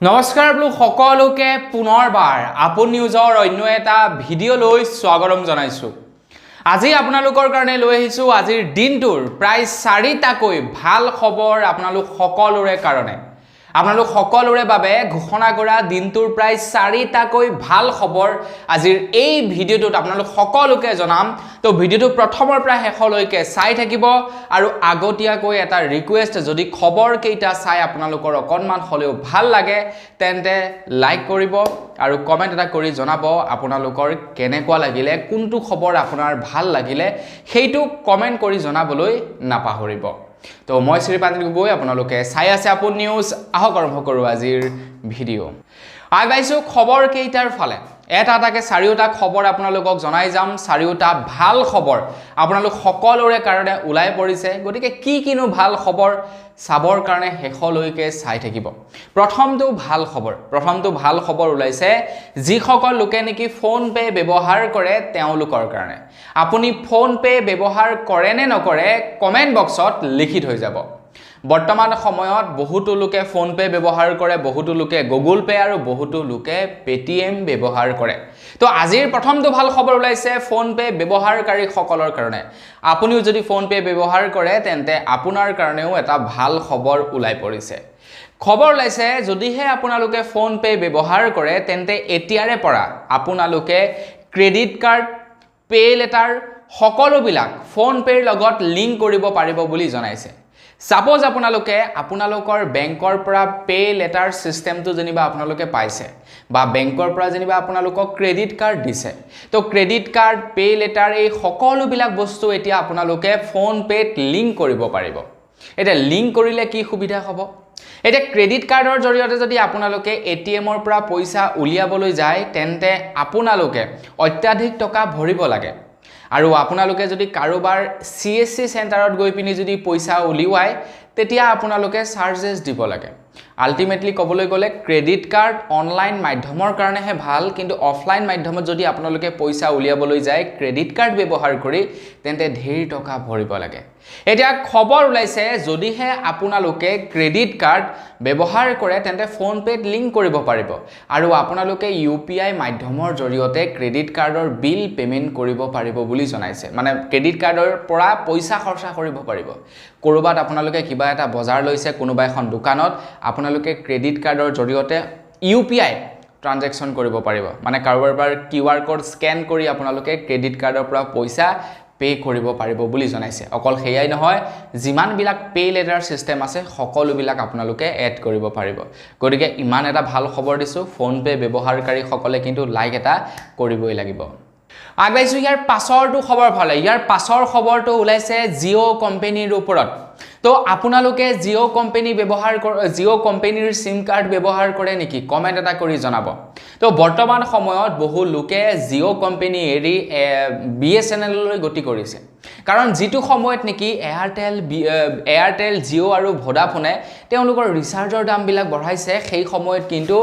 নমস্কাৰ ব্লু সকলোকে পুনৰবাৰ আপোন নিউজৰ অন্য এটা ভিডিঅ' লৈ স্বাগতম জনাইছো। আজি আপোনালোকৰ কাৰণে লৈ আহিছো আজিৰ দিনটোৰ প্ৰায় 4টাকৈ ভাল খবৰ আপোনালোক সকলোৰে কাৰণে। আপোনালোক সকলোৰে বাবে ঘোষণা কৰা দিনটোৰ প্ৰায় 4টাকৈ ভাল খবৰ আজিৰ এই ভিডিঅ'টোত আপোনালোক সকলোকে জনাম। তো ভিডিঅ'টো প্ৰথমৰ পৰা শেষলৈকে চাই থাকিব আৰু আগতীয়াকৈ এটা ৰিকুৱেষ্ট, যদি খবৰ কেইটা চাই আপোনালোকৰ অকণমান হলেও ভাল লাগে তেন্তে লাইক কৰিব আৰু কমেন্ট এটা কৰি জনাব আপোনালোকৰ কেনেকুৱা লাগিলে, কোনটো খবৰ আপোনাৰ ভাল লাগিলে সেইটো কমেন্ট কৰি জনাবলৈ নাপাহৰিব। তো মই শ্ৰীপান্তিল গগৈ, আপোনালোকে চাই আছে আপোন নিউজ। আহক আৰম্ভ কৰোঁ আজিৰ ভিডিঅ'। আগবাইছোঁ খবৰ কেইটাৰ ফালে। এটাকে 4টা খবৰ আপোনালোকক জনাই যাম। 4টা ভাল খবৰ আপোনালোক সকলোৰে কাৰণে ওলাই পৰিছে, গতিকে কিনো ভাল খবৰ চাবৰ কাৰণে শেষলৈকে চাই থাকিব। প্ৰথমটো ভাল খবৰ ওলাইছে যিসকল লোকে নেকি ফোন পে ব্যৱহাৰ কৰে তেওঁলোকৰ কাৰণে। আপুনি ফোন পে ব্যৱহাৰ কৰে নে নকৰে কমেন্ট বক্সত লিখি থৈ যাব। বৰ্তমান সময়ত বহুতো লোকে ফোন পে ব্যৱহাৰ কৰে, বহুতো লোকে গুগল পে আৰু বহুতো লোকে পেটিএম ব্যৱহাৰ কৰে। তো আজিৰ প্ৰথমটো ভাল খবৰ ওলাইছে ফোন পে ব্যৱহাৰকাৰী সকলৰ কাৰণে। আপুনিও যদি ফোন পে ব্যৱহাৰ কৰে তেন্তে আপোনাৰ কাৰণেও এটা ভাল খবৰ ওলাই পৰিছে। খবৰ ওলাইছে যদিহে আপোনালোকে ফোন পে ব্যৱহাৰ কৰে তেন্তে এতিয়াৰে পৰা আপোনালোকে ক্ৰেডিট কাৰ্ড, পে লেটাৰ সকলোবিলাক ফোন পেৰ লগত লিংক কৰিব পাৰিব বুলি জনাইছে। সাপোজ আপোনালোকৰ বেংকৰ পৰা পে লেটাৰ সিস্টেমটো যেনিবা আপোনালোকে পাইছে বা বেংকৰ পৰা যেনিবা আপোনালোকক ক্ৰেডিট কাৰ্ড দিছে, তো ক্ৰেডিট কাৰ্ড, পে লেটাৰ এই সকলোবিলাক বস্তু এতিয়া আপোনালোকে ফোন পেত লিংক কৰিব পাৰিব। এতিয়া লিংক কৰিলে কি সুবিধা হ'ব? এতিয়া ক্ৰেডিট কাৰ্ডৰ জৰিয়তে যদি আপোনালোকে এটিএমৰ পৰা পইচা উলিয়াবলৈ যায় তেন্তে আপোনালোকে অত্যাধিক টকা ভৰিব লাগে। আৰু আপোনালোকে যদি কাৰোবাৰ CSC চেণ্টাৰত গৈ পিনি যদি পইচা উলিয়ায় তেতিয়া আপোনালোকে চাৰ্জেছ দিব লাগে। আল্টিমেটলি ক'বলৈ গ'লে ক্ৰেডিট কাৰ্ড অনলাইন মাধ্যমৰ কাৰণেহে ভাল, কিন্তু অফলাইন মাধ্যমত যদি আপোনালোকে পইচা উলিয়াবলৈ যায় ক্ৰেডিট কাৰ্ড ব্যৱহাৰ কৰি তেন্তে ঢেৰ টকা ভৰিব লাগে। এতিয়া খবৰ ওলাইছে যদিহে আপোনালোকে ক্ৰেডিট কাৰ্ড ব্যৱহাৰ কৰে তেন্তে ফোন পেত লিংক কৰিব পাৰিব আৰু আপোনালোকে UPI মাধ্যমৰ জৰিয়তে ক্ৰেডিট কাৰ্ডৰ বিল পেমেন্ট কৰিব পাৰিব বুলি জনাইছে। মানে ক্ৰেডিট কাৰ্ডৰ পৰা পইচা খৰচা কৰিব পাৰিব। কৰবাত আপোনালোকে কিবা এটা বজাৰ লৈছে কোনোবা এখন দোকানত, আপোনালোকে ক্ৰেডিট কাৰ্ডৰ জৰিয়তে UPI ট্ৰানজেকচন কৰিব পাৰিব। মানে কাৰোবাৰ পৰা QR কোড স্কেন কৰি আপোনালোকে ক্ৰেডিট কাৰ্ডৰ পৰা পইচা পে কৰিব পাৰিব বুলি জনাইছে। অকল সেয়াই নহয়, যিমানবিলাক পে লেটাৰ সিস্টেম আছে সকলোবিলাক আপোনালোকে এড কৰিব পাৰিব। গতিকে ইমান এটা ভাল খবৰ দিছো, ফোন পে ব্যৱহাৰকাৰী সকলে কিন্তু লাইক এটা কৰিবই লাগিব। আগবাইছো ইয়াৰ পাছৰটো খবৰ ফালে। ইয়াৰ পাছৰ খবৰটো ওলাইছে জিঅ' কোম্পানীৰ ওপৰত। তো আপোনালোকে জিঅ' কোম্পানীৰ সিম কাৰ্ড ব্যৱহাৰ কৰে নেকি কমেন্ট এটা কৰি জনাব। তো বৰ্তমান সময়ত বহু লোকে জিঅ' কোম্পানী এৰি BSNL লৈ গতি কৰিছে, কাৰণ যিটো সময়ত নেকি এয়াৰটেল, জিঅ' আৰু ভোডাফোনে তেওঁলোকৰ ৰিচাৰ্জৰ দামবিলাক বঢ়াইছে, সেই সময়ত কিন্তু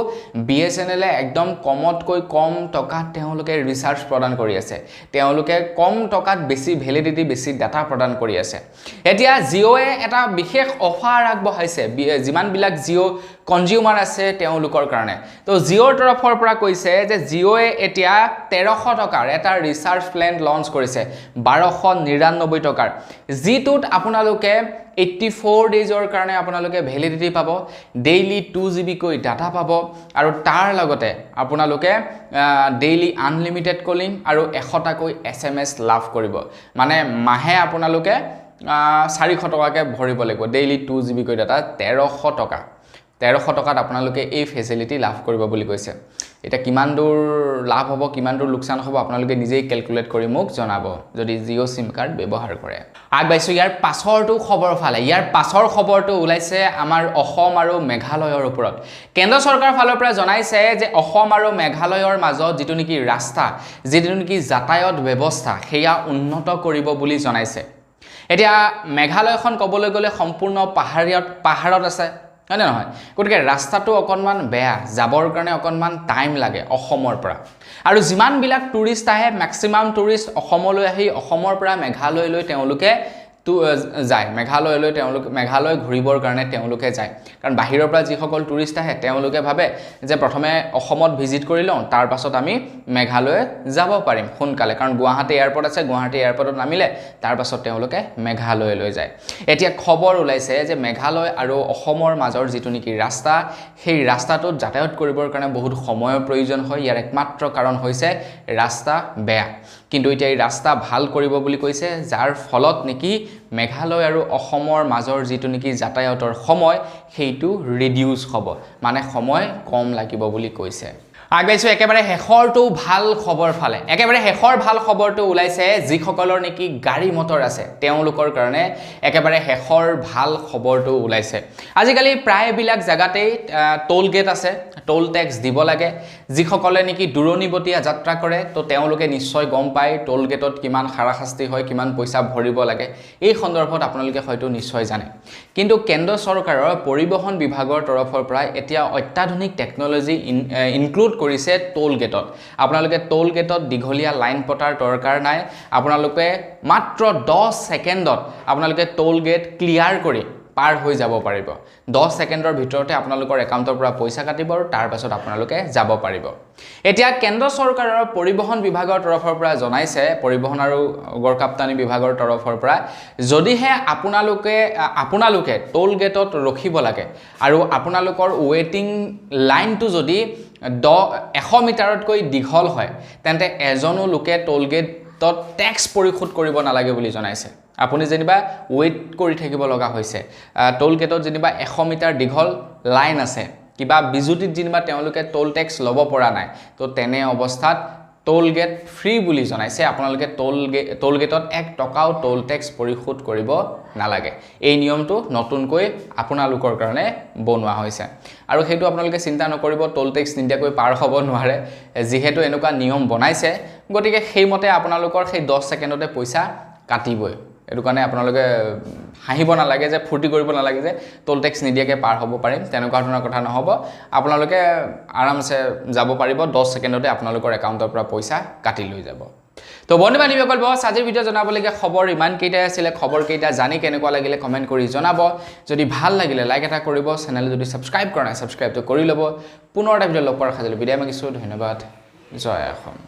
BSNL একদম কমতকৈ কম টকাত তেওঁলোকে ৰিচাৰ্জ প্ৰদান কৰি আছে। তেওঁলোকে কম টকাত বেছি ভেলিডিটি, বেছি ডাটা প্ৰদান কৰি আছে। এতিয়া জিঅ'য়ে এটা বিশেষ অফাৰ আগবঢ়াইছে যিমানবিলাক জিঅ' কনজিউমাৰ আছে তেওঁলোকৰ কাৰণে। তো জিঅ'ৰ তৰফৰ পৰা কৈছে যে জিঅ'য়ে এতিয়া 1300 টকাৰ এটা ৰিচাৰ্জ প্লেন লঞ্চ কৰিছে, 1299 টকাৰ, যিটোত আপোনালোকে 84 ডেজৰ কাৰণে আপোনালোকে ভেলিডিটি পাব, ডেইলি 2 GB কৈ ডাটা পাব আৰু তাৰ লগতে আপোনালোকে ডেইলি আনলিমিটেড কলিং আৰু 100টাকৈ SMS লাভ কৰিব। মানে মাহে আপোনালোকে 400 টকাকৈ ভৰিব লাগিব, ডেইলি 2 GB কৈ ডাটা 1300 টকা। 1300 টকাত আপোনালোকে এই ফেচিলিটি লাভ কৰিব বুলি কৈছে। এতিয়া কিমান দূৰ লাভ হ'ব, কিমান দূৰ লোকচান হ'ব আপোনালোকে নিজেই ক্যালকুলেট কৰি মোক জনাব যদি জিঅ' সিম কাৰ্ড ব্যৱহাৰ কৰে। আগবাইছো ইয়াৰ পাছৰটো খবৰ ফালে। ইয়াৰ পাছৰ খবৰটো ওলাইছে আমাৰ অসম আৰু মেঘালয়ৰ ওপৰত। কেন্দ্ৰ চৰকাৰৰ ফালৰ পৰা জনাইছে যে অসম আৰু মেঘালয়ৰ মাজত যিটো নেকি ৰাস্তা, যিটো নেকি যাতায়াত ব্যৱস্থা সেয়া উন্নত কৰিব বুলি জনাইছে। এতিয়া মেঘালয়খন ক'বলৈ গ'লে সম্পূৰ্ণ পাহাৰত আছে, হয় নে নহয়? গতিকে ৰাস্তাটো অকণমান বেয়া, যাবৰ কাৰণে অকণমান টাইম লাগে অসমৰ পৰা। আৰু যিমানবিলাক টুৰিষ্ট আহে মেক্সিমাম টুৰিষ্ট অসমলৈ আহি অসমৰ পৰা মেঘালয়লৈ তেওঁলোকে যায় মেঘালয়লৈ তেওঁলোক মেঘালয় ঘূৰিবৰ কাৰণে তেওঁলোকে যায় কাৰণ বাহিৰৰ পৰা যিসকল টুৰিষ্ট আহে তেওঁলোকে ভাবে যে প্ৰথমে অসমত ভিজিট কৰি লওঁ তাৰ পাছত আমি মেঘালয় যাব পাৰিম সোনকালে কাৰণ গুৱাহাটী এয়াৰপৰ্ট আছে গুৱাহাটী এয়াৰপৰ্টত নামিলে তাৰ পাছত তেওঁলোকে মেঘালয়লৈ যায় এতিয়া খবৰ ওলাইছে যে মেঘালয় আৰু অসমৰ মাজৰ যিটো নেকি ৰাস্তা সেই ৰাস্তাটোত যাতায়াত কৰিবৰ কাৰণে বহুত সময়ৰ প্ৰয়োজন হয় ইয়াৰ একমাত্ৰ কাৰণ হৈছে ৰাস্তা বেয়া কিন্তু এতিয়া এই ৰাস্তা ভাল কৰিব বুলি কৈছে যাৰ ফলত নেকি মেঘালয় আৰু অসমৰ মাজৰ যিটো নেকি যাতায়াতৰ সময় সেইটো ৰিডিউস হ'ব মানে সময় কম লাগিব বুলি কৈছে আগবাইছো একেবাৰে হেখৰটো ভাল খবৰ ফালে একেবাৰে হেখৰ ভাল খবৰটো ওলাইছে যিসকলৰ নেকি গাড়ী মটৰ আছে তেওঁলোকৰ কাৰণে একেবাৰে হেখৰ ভাল খবৰটো ওলাইছে আজিকালি প্ৰায়বিলাক জাগাতেই টোল গেট আছে টোল ট্যাক্স দিব লাগে যিসকলে নেকি দূৰণিবতীয়া যাত্ৰা কৰে তো তেওঁলোকে নিশ্চয় গম পায় টোল গেটত কিমান হাৰাশাস্তি হয় কিমান পইচা ভৰিব লাগে এই সন্দৰ্ভত আপোনালোকে হয়তো নিশ্চয় জানে কিন্তু কেন্দ্ৰ চৰকাৰৰ পৰিবহণ বিভাগৰ তৰফৰ পৰা এতিয়া অত্যাধুনিক টেকনলজি ইনক্লুড কৰিছে টোল গেটত আপোনালোকে টোল গেটত দীঘলীয়া লাইন পতাৰ দৰকাৰ নাই আপোনালোকে মাত্ৰ 10 সেকেন্ডত আপোনালোকে টোল গেট ক্লিয়াৰ কৰি পাৰ হৈ যাব পাৰিব 10 সেকেন্ডৰ ভিতৰতে আপোনালোকৰ একাউণ্টৰ পৰা পইচা কাটিব আৰু তাৰ পাছত আপোনালোকে যাব পাৰিব এতিয়া কেন্দ্ৰ চৰকাৰৰ পৰিবহণ বিভাগৰ তৰফৰ পৰা জনাইছে পৰিবহণ আৰু গড়কাপ্তানি বিভাগৰ তৰফৰ পৰা যদিহে আপোনালোকে টোল গেটত ৰখিব লাগে আৰু আপোনালোকৰ ৱেটিং লাইনটো যদি 100 মিটাৰতকৈ দীঘল হয় তেন্তে এজনো লোকে টোল গেটত ট্যাক্স পৰিশোধ কৰিব নালাগে বুলি জনাইছে আপুনি যেনিবা ওয়েট কৰি থাকিব লগা হৈছে টোল গেটত যেনিবা 100 মিটাৰ দীঘল লাইন আছে কিবা বিজুতিত যেনিবা তেওঁলোকে টোল ট্যাক্স লব পৰা নাই তো তেনে অৱস্থাত টোল গেট ফ্ৰী বুলি জনাইছে আপোনালোকে টোল গেটত 1 টকাও টোল ট্যাক্স পৰিশোধ কৰিব নালাগে এই নিয়মটো নতুনকৈ আপোনালোকৰ কাৰণে বনোৱা হৈছে আৰু হেতু আপোনালোকে চিন্তা নকৰিব টোল ট্যাক্স নিদিয়াকৈ পাৰ হ'ব নোৱাৰে যিহেতু এনেকুৱা নিয়ম বনাইছে গতিকে সেইমতে আপোনালোকৰ সেই 10 সেকেন্ডতে পইচা কাটিবই এটো কাৰণে আপোনালোকে হাঁহিব নালাগে যে ফুৰ্তি কৰিব নালাগে যে টোল ট্যাক্স নিদিয়াকে পাৰ হ'ব পাৰিম তেনেকুৱা ধৰণৰ কথা নহব আপোনালোকে আৰামছে যাব পাৰিব 10 সেকেন্ডতে আপোনালোকৰ একাউণ্টৰ পৰা পইচা কাটি লৈ যাব তো বন্ধু-বান্ধৱীসকল বস আজিৰ ভিডিও জনাবলগীয়া খবৰ ইমান কেইটাই আছিল খবৰ কেইটা জানি কেনেকুৱা লাগিলে কমেন্ট কৰি জনাব যদি ভাল লাগিলে লাইক এটা কৰিব চেনেল যদি সাবস্ক্ৰাইব কৰা নাই সাবস্ক্ৰাইবটো কৰি লব পুনৰ এটা ভিডিও লগ পোৱাৰ খাজলৈ বিদায় মাগিছো ধন্যবাদ জয় অসম